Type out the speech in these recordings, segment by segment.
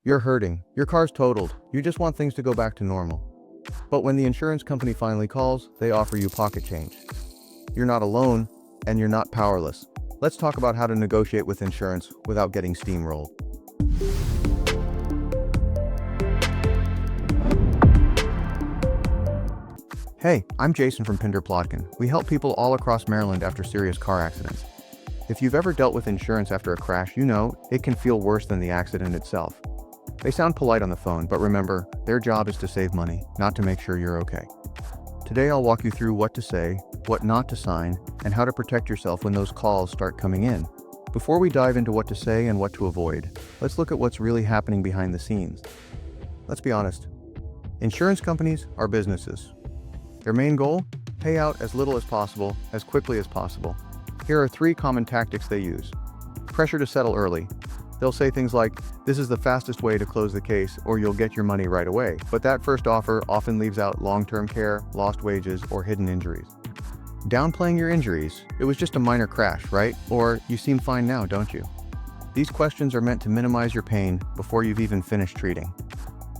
You're hurting, your car's totaled, you just want things to go back to normal. But when the insurance company finally calls, they offer you pocket change. You're not alone, and you're not powerless. Let's talk about how to negotiate with insurance without getting steamrolled. Hey, I'm Jason from Pinder Plotkin. We help people all across Maryland after serious car accidents. If you've ever dealt with insurance after a crash, you know it can feel worse than the accident itself. They sound polite on the phone, but remember, their job is to save money, not to make sure you're okay. Today I'll walk you through what to say, what not to sign, and how to protect yourself when those calls start coming in. Before we dive into what to say and what to avoid, let's look at what's really happening behind the scenes. Let's be honest. Insurance companies are businesses. Their main goal? Pay out as little as possible, as quickly as possible. Here are 3 common tactics they use. Pressure to settle early. They'll say things like, "This is the fastest way to close the case," or "You'll get your money right away." But that first offer often leaves out long-term care, lost wages, or hidden injuries. Downplaying your injuries. "It was just a minor crash, right?" Or "You seem fine now, don't you?" These questions are meant to minimize your pain before you've even finished treating.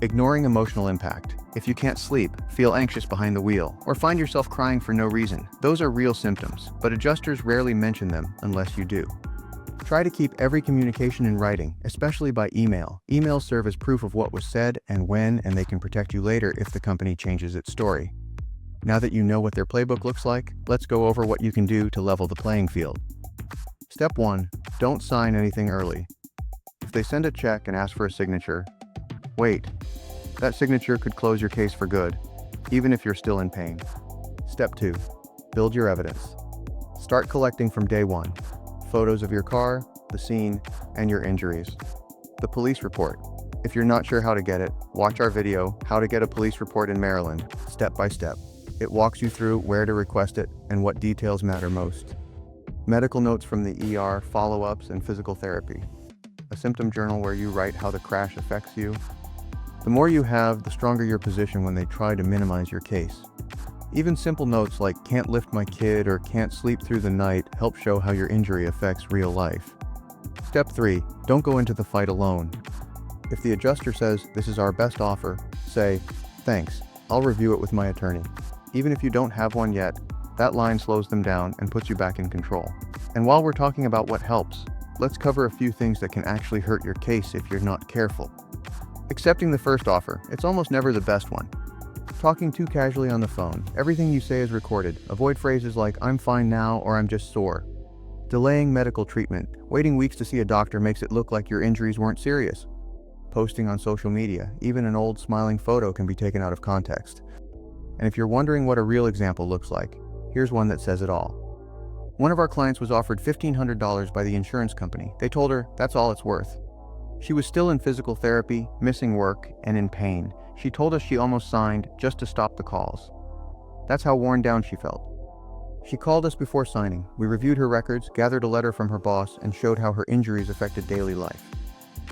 Ignoring emotional impact. If you can't sleep, feel anxious behind the wheel, or find yourself crying for no reason, those are real symptoms, but adjusters rarely mention them unless you do. Try to keep every communication in writing, especially by email. Emails serve as proof of what was said and when, and they can protect you later if the company changes its story. Now that you know what their playbook looks like, let's go over what you can do to level the playing field. Step 1. Don't sign anything early. If they send a check and ask for a signature, wait. That signature could close your case for good, even if you're still in pain. Step 2. Build your evidence. Start collecting from day 1. Photos of your car, the scene, and your injuries. The police report. If you're not sure how to get it, watch our video, How to Get a Police Report in Maryland, step by step. It walks you through where to request it and what details matter most. Medical notes from the ER, follow-ups, and physical therapy. A symptom journal where you write how the crash affects you. The more you have, the stronger your position when they try to minimize your case. Even simple notes like "can't lift my kid" or "can't sleep through the night" help show how your injury affects real life. Step 3. Don't go into the fight alone. If the adjuster says, "This is our best offer," say, "Thanks, I'll review it with my attorney." Even if you don't have one yet, that line slows them down and puts you back in control. And while we're talking about what helps, let's cover a few things that can actually hurt your case if you're not careful. Accepting the first offer. It's almost never the best one. Talking too casually on the phone. Everything you say is recorded. Avoid phrases like "I'm fine now" or "I'm just sore." Delaying medical treatment. Waiting weeks to see a doctor makes it look like your injuries weren't serious. Posting on social media. Even an old smiling photo can be taken out of context. And if you're wondering what a real example looks like, here's one that says it all. One of our clients was offered $1,500 by the insurance company. They told her that's all it's worth. She was still in physical therapy, missing work, and in pain. She told us she almost signed just to stop the calls. That's how worn down she felt. She called us before signing. We reviewed her records, gathered a letter from her boss, and showed how her injuries affected daily life.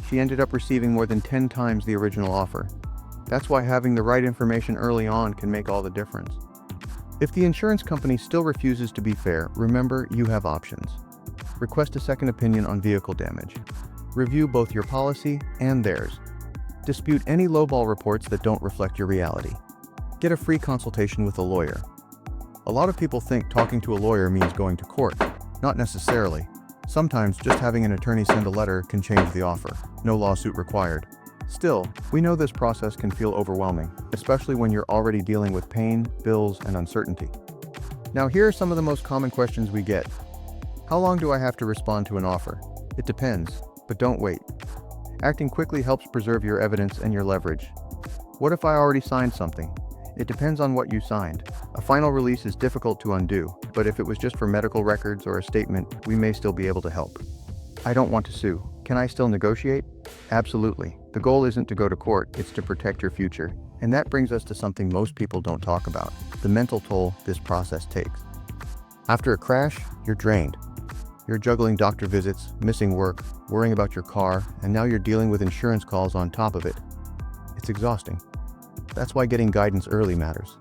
She ended up receiving more than 10 times the original offer. That's why having the right information early on can make all the difference. If the insurance company still refuses to be fair, remember you have options. Request a second opinion on vehicle damage. Review both your policy and theirs. Dispute any lowball reports that don't reflect your reality. Get a free consultation with a lawyer. A lot of people think talking to a lawyer means going to court. Not necessarily. Sometimes just having an attorney send a letter can change the offer. No lawsuit required. Still, we know this process can feel overwhelming, especially when you're already dealing with pain, bills, and uncertainty. Now here are some of the most common questions we get. How long do I have to respond to an offer? It depends, but don't wait. Acting quickly helps preserve your evidence and your leverage. What if I already signed something? It depends on what you signed. A final release is difficult to undo, but if it was just for medical records or a statement, we may still be able to help. I don't want to sue. Can I still negotiate? Absolutely. The goal isn't to go to court, it's to protect your future. And that brings us to something most people don't talk about, the mental toll this process takes. After a crash, you're drained. You're juggling doctor visits, missing work, worrying about your car, and now you're dealing with insurance calls on top of it. It's exhausting. That's why getting guidance early matters.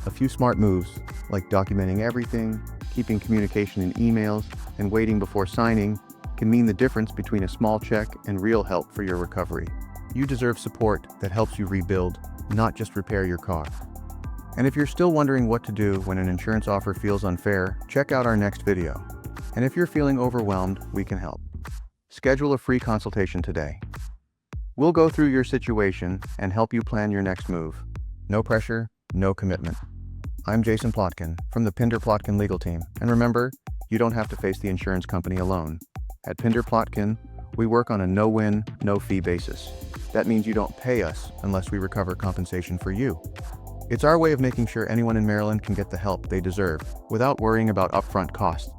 A few smart moves, like documenting everything, keeping communication in emails, and waiting before signing, can mean the difference between a small check and real help for your recovery. You deserve support that helps you rebuild, not just repair your car. And if you're still wondering what to do when an insurance offer feels unfair, check out our next video. And if you're feeling overwhelmed, we can help. Schedule a free consultation today. We'll go through your situation and help you plan your next move. No pressure, no commitment. I'm Jason Plotkin from the Pinder Plotkin legal team. And remember, you don't have to face the insurance company alone. At Pinder Plotkin, we work on a no-win, no-fee basis. That means you don't pay us unless we recover compensation for you. It's our way of making sure anyone in Maryland can get the help they deserve without worrying about upfront costs.